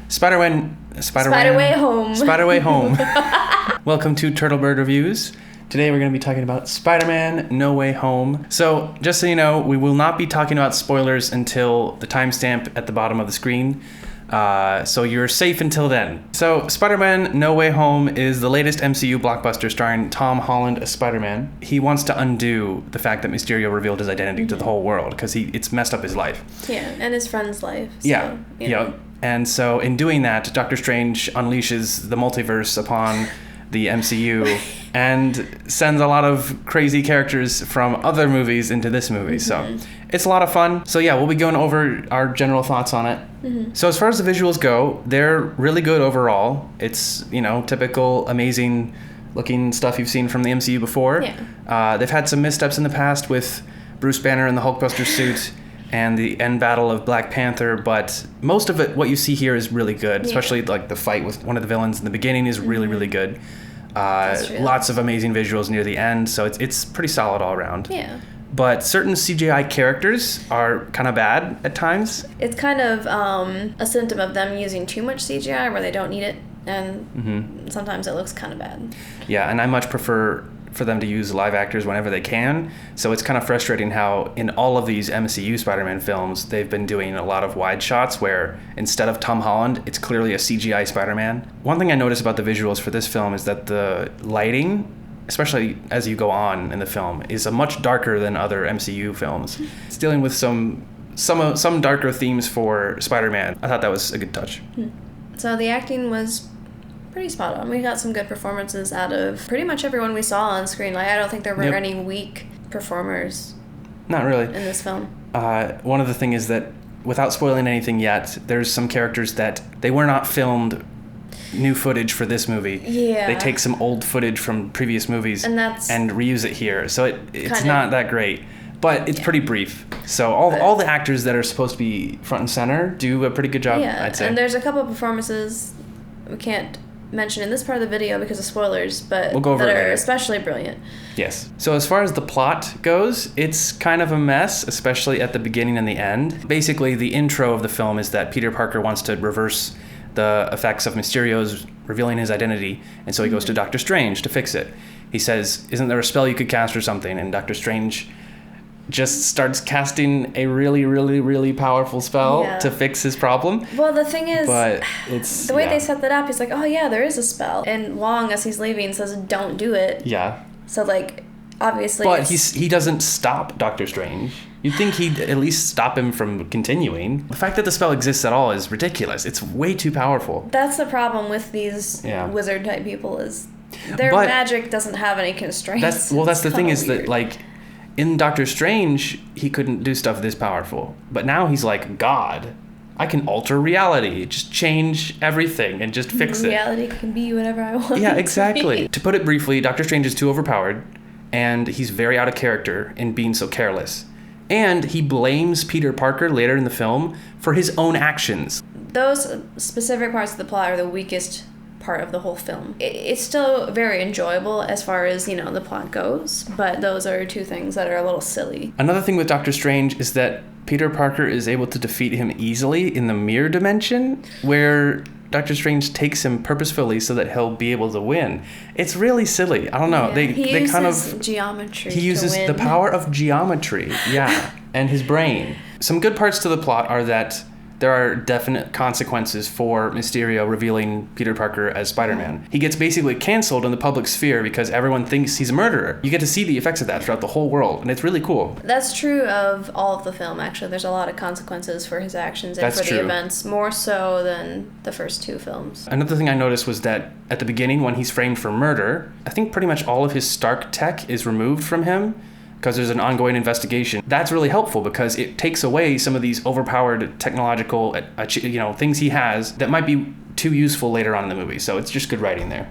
Spiderway home. Spiderway home. Welcome to Turtlebird Reviews. Today we're going to be talking about Spider-Man No Way Home. So, just so you know, we will not be talking about spoilers until the timestamp at the bottom of the screen. So you're safe until then. So, Spider-Man No Way Home is the latest MCU blockbuster starring Tom Holland as Spider-Man. He wants to undo the fact that Mysterio revealed his identity to the whole world because it's messed up his life. Yeah, and his friend's life. So, yeah, you know. And so in doing that, Doctor Strange unleashes the multiverse upon the MCU and sends a lot of crazy characters from other movies into this movie. So it's a lot of fun. So yeah, we'll be going over our general thoughts on it. So as far as the visuals go, they're really good overall. It's, typical, amazing looking stuff you've seen from the MCU before. Yeah. They've had some missteps in the past with Bruce Banner in the Hulkbuster suit and the end battle of Black Panther, but most of it, what you see here is really good, especially like the fight with one of the villains in the beginning is really, really good. Lots of amazing visuals near the end, so it's pretty solid all around. Yeah. But certain CGI characters are kind of bad at times. It's kind of a symptom of them using too much CGI where they don't need it, and sometimes it looks kind of bad. Yeah, and I much prefer for them to use live actors whenever they can. So it's kind of frustrating how in all of these MCU Spider-Man films, they've been doing a lot of wide shots where instead of Tom Holland, it's clearly a CGI Spider-Man. One thing I noticed about the visuals for this film is that the lighting, especially as you go on in the film, is a much darker than other MCU films. It's dealing with some darker themes for Spider-Man. I thought that was a good touch. So the acting was pretty spot on. We got some good performances out of pretty much everyone we saw on screen. Like, I don't think there were any weak performers. Not really. In this film. One of the things is that, without spoiling anything yet, there's some characters that they were not filmed new footage for this movie. Yeah. They take some old footage from previous movies and reuse it here. So it's not that great. But it's pretty brief. So all the actors that are supposed to be front and center do a pretty good job, I'd say. And there's a couple of performances we can't mention in this part of the video because of spoilers, but we'll go over that it are later. Especially brilliant. Yes. So as far as the plot goes, it's kind of a mess, especially at the beginning and the end. Basically, the intro of the film is that Peter Parker wants to reverse the effects of Mysterio's revealing his identity, and so he goes to Doctor Strange to fix it. He says, "Isn't there a spell you could cast or something?" And Doctor Strange just starts casting a really, really, really powerful spell to fix his problem. Well, the thing is, but it's the way they set that up, he's like, oh yeah, there is a spell. And Wong, as he's leaving, says, don't do it. Yeah. So, like, obviously... But he doesn't stop Doctor Strange. You'd think he'd at least stop him from continuing. The fact that the spell exists at all is ridiculous. It's way too powerful. That's the problem with these wizard-type people, is their magic doesn't have any constraints. That's the thing, is that, like... In Doctor Strange, he couldn't do stuff this powerful. But now he's like God. I can alter reality, just change everything and just fix it. Reality can be whatever I want. Yeah, exactly. To put it briefly, Doctor Strange is too overpowered, and he's very out of character in being so careless. And he blames Peter Parker later in the film for his own actions. Those specific parts of the plot are the weakest part of the whole film. It's still very enjoyable as far as, the plot goes, but those are two things that are a little silly. Another thing with Doctor Strange is that Peter Parker is able to defeat him easily in the mirror dimension, where Doctor Strange takes him purposefully so that he'll be able to win. It's really silly. I don't know. Yeah, he uses geometry. He uses the power of geometry, and his brain. Some good parts to the plot are that there are definite consequences for Mysterio revealing Peter Parker as Spider-Man. He gets basically canceled in the public sphere because everyone thinks he's a murderer. You get to see the effects of that throughout the whole world, and it's really cool. That's true of all of the film, actually. There's a lot of consequences for his actions and the events, more so than the first two films. Another thing I noticed was that at the beginning, when he's framed for murder, I think pretty much all of his Stark tech is removed from him, because there's an ongoing investigation. That's really helpful because it takes away some of these overpowered technological things he has that might be too useful later on in the movie. So it's just good writing there.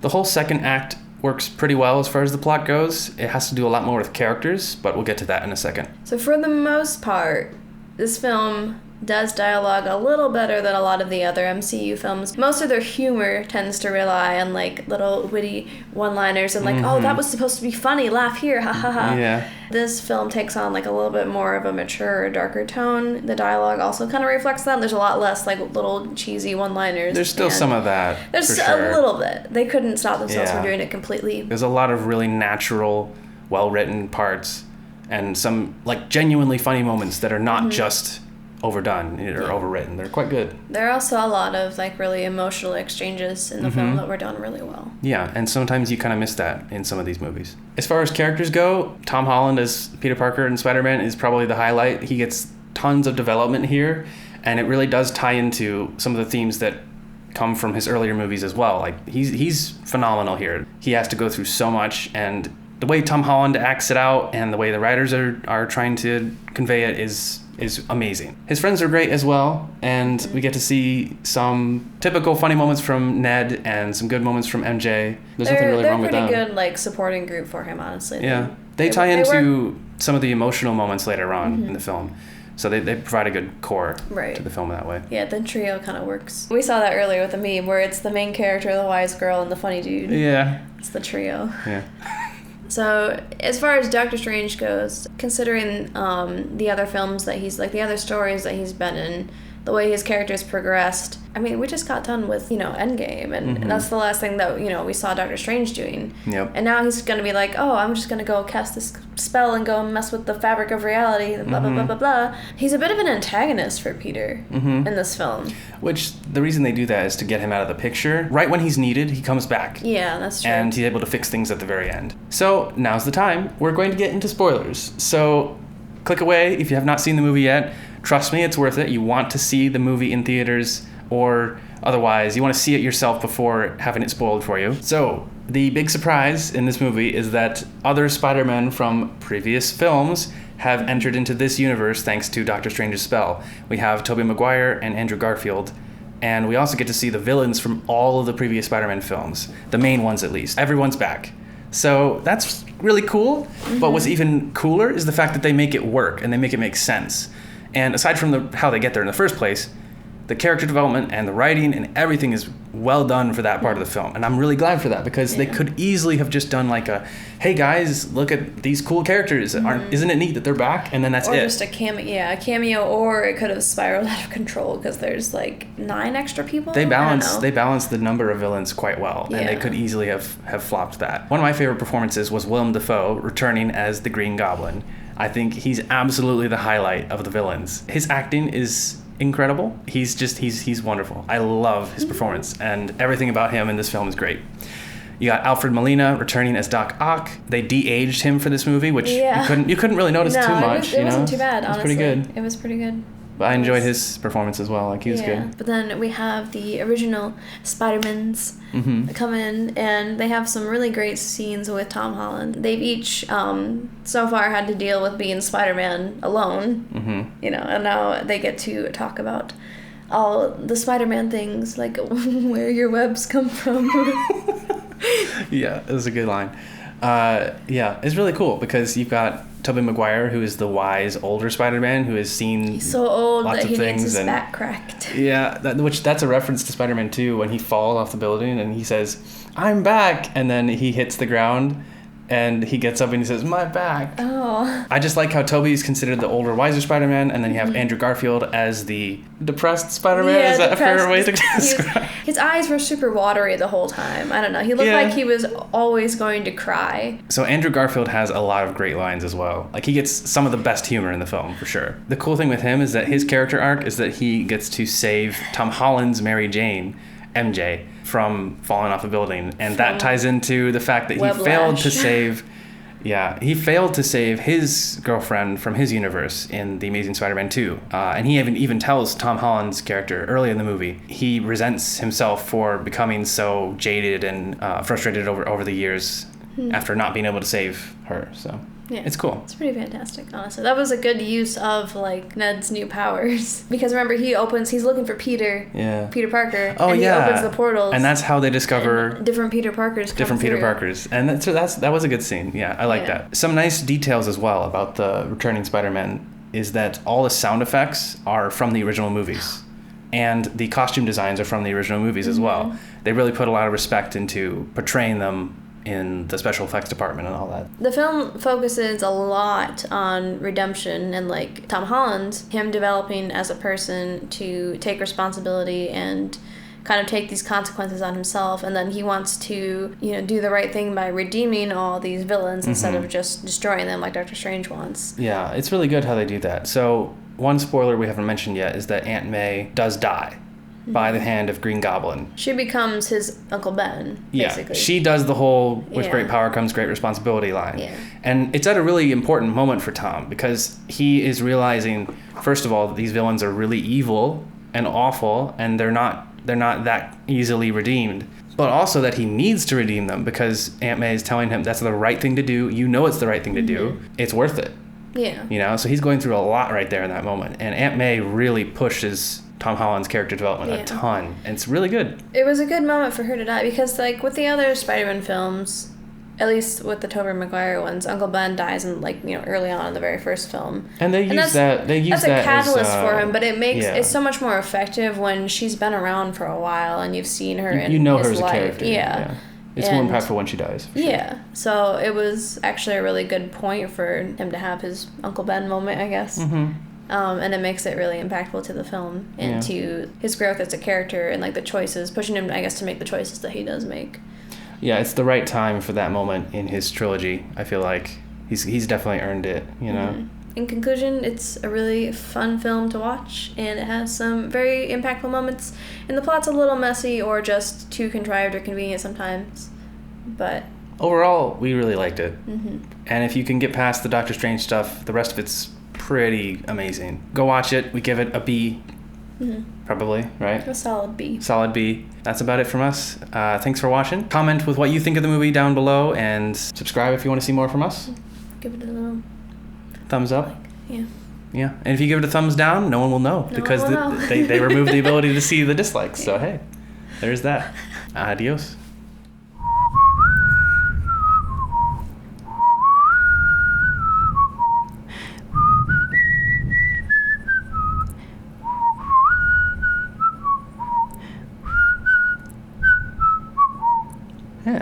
The whole second act works pretty well as far as the plot goes. It has to do a lot more with characters, but we'll get to that in a second. So for the most part, this film does dialogue a little better than a lot of the other MCU films. Most of their humor tends to rely on like little witty one-liners and like, oh, that was supposed to be funny, laugh here, ha ha ha. Yeah. This film takes on like a little bit more of a mature, darker tone. The dialogue also kind of reflects that. There's a lot less like little cheesy one-liners. There's still some of that. There's for sure. a little bit. They couldn't stop themselves from doing it completely. There's a lot of really natural, well-written parts and some like genuinely funny moments that are not just overdone or overwritten. They're quite good. There are also a lot of like really emotional exchanges in the film that were done really well. Yeah, and sometimes you kind of miss that in some of these movies. As far as characters go, Tom Holland as Peter Parker and Spider-Man is probably the highlight. He gets tons of development here, and it really does tie into some of the themes that come from his earlier movies as well. Like he's phenomenal here. He has to go through so much, and the way Tom Holland acts it out and the way the writers are trying to convey it is amazing. His friends are great as well, and we get to see some typical funny moments from Ned and some good moments from MJ. There's nothing really wrong with them. They're pretty good like supporting group for him, honestly. Yeah. They tie into some of the emotional moments later on in the film. So they provide a good core to the film that way. Yeah, the trio kind of works. We saw that earlier with the meme where it's the main character, the wise girl, and the funny dude. Yeah. It's the trio. Yeah. So, as far as Doctor Strange goes, considering the other films that he's, like, the other stories that he's been in, the way his character's progressed, I mean, we just got done with, Endgame, and that's the last thing that, we saw Doctor Strange doing. Yep. And now he's going to be like, oh, I'm just going to go cast this spell and go mess with the fabric of reality, blah, blah, blah, blah, blah. He's a bit of an antagonist for Peter in this film. Which, the reason they do that is to get him out of the picture. Right when he's needed, he comes back. Yeah, that's true. And he's able to fix things at the very end. So, now's the time. We're going to get into spoilers. So, click away if you have not seen the movie yet. Trust me, it's worth it. You want to see the movie in theaters or otherwise. You want to see it yourself before having it spoiled for you. So, the big surprise in this movie is that other Spider-Men from previous films have entered into this universe thanks to Doctor Strange's spell. We have Tobey Maguire and Andrew Garfield, and we also get to see the villains from all of the previous Spider-Man films. The main ones, at least. Everyone's back. So that's really cool, but what's even cooler is the fact that they make it work and they make it make sense. And aside from how they get there in the first place, the character development and the writing and everything is well done for that part of the film. And I'm really glad for that because they could easily have just done like a, hey guys, look at these cool characters. Isn't it neat that they're back? And then that's it. Or just a cameo, or it could have spiraled out of control because there's like 9 extra people. They balance the number of villains quite well, and they could easily have flopped that. One of my favorite performances was Willem Dafoe returning as the Green Goblin. I think he's absolutely the highlight of the villains. His acting is incredible. He's wonderful. I love his performance, and everything about him in this film is great. You got Alfred Molina returning as Doc Ock. They de-aged him for this movie, which you couldn't really notice too much. It wasn't too bad, honestly. It was pretty good. It was pretty good. But I enjoyed his performance as well. Like, he was good. But then we have the original Spider-Mans come in, and they have some really great scenes with Tom Holland. They've each so far had to deal with being Spider-Man alone, and now they get to talk about all the Spider-Man things, like where your webs come from. Yeah, it was a good line. It's really cool because you've got Tobey Maguire, who is the wise older Spider-Man who has seen He's so old lots that of he things needs his and back cracked. Yeah, that's a reference to Spider-Man 2 when he falls off the building and he says, "I'm back," and then he hits the ground and he gets up and he says, "My back." Oh. I just like how Tobey's considered the older, wiser Spider-Man, and then you have Andrew Garfield as the depressed Spider-Man. Yeah, is that a fair way to describe? His eyes were super watery the whole time. I don't know. He looked like he was always going to cry. So Andrew Garfield has a lot of great lines as well. Like, he gets some of the best humor in the film, for sure. The cool thing with him is that his character arc is that he gets to save Tom Holland's Mary Jane, MJ, from falling off a building, and that ties into the fact that he failed to save his girlfriend from his universe in The Amazing Spider-Man 2. And he even tells Tom Holland's character early in the movie, he resents himself for becoming so jaded and frustrated over the years after not being able to save her. So yeah, it's cool. It's pretty fantastic, honestly. That was a good use of like Ned's new powers. Because remember, he's looking for Peter Parker. Oh, and he opens the portals. And that's how they discover different Peter Parkers come different Peter through. Parkers. And that was a good scene. Yeah, I like that. Some nice details as well about the returning Spider-Man is that all the sound effects are from the original movies. And the costume designs are from the original movies as well. They really put a lot of respect into portraying them in the special effects department and all that. The film focuses a lot on redemption and like Tom Holland, him developing as a person to take responsibility and kind of take these consequences on himself, and then he wants to, do the right thing by redeeming all these villains instead of just destroying them like Doctor Strange wants. Yeah, it's really good how they do that. So one spoiler we haven't mentioned yet is that Aunt May does die by the hand of Green Goblin. She becomes his Uncle Ben, basically. Yeah, she does the whole with great power comes great responsibility line. Yeah. And it's at a really important moment for Tom because he is realizing, first of all, that these villains are really evil and awful, and they're not that easily redeemed. But also that he needs to redeem them because Aunt May is telling him that's the right thing to do. You know it's the right thing to do. It's worth it. Yeah. So he's going through a lot right there in that moment. And Aunt May really pushes Tom Holland's character development a ton. And it's really good. It was a good moment for her to die because, like, with the other Spider-Man films, at least with the Tobey Maguire ones, Uncle Ben dies in, early on in the very first film. And that's a catalyst for him, but it makes it so much more effective when she's been around for a while and you've seen her in her his as life. a character. Yeah. It's more impactful when she dies. For sure. So it was actually a really good point for him to have his Uncle Ben moment, I guess. And it makes it really impactful to the film and to his growth as a character and the choices, pushing him, I guess, to make the choices that he does make. Yeah, it's the right time for that moment in his trilogy. I feel like he's definitely earned it, In conclusion, it's a really fun film to watch, and it has some very impactful moments. And the plot's a little messy or just too contrived or convenient sometimes, but overall, we really liked it. And if you can get past the Doctor Strange stuff, the rest of it's pretty amazing. Go watch it. We give it a B. Probably, right? A solid B. Solid B. That's about it from us. Thanks for watching. Comment with what you think of the movie down below, and subscribe if you want to see more from us. Give it a little thumbs up. Yeah. And if you give it a thumbs down, no one will know because they remove the ability to see the dislikes. So hey, there's that. Adios. Yeah.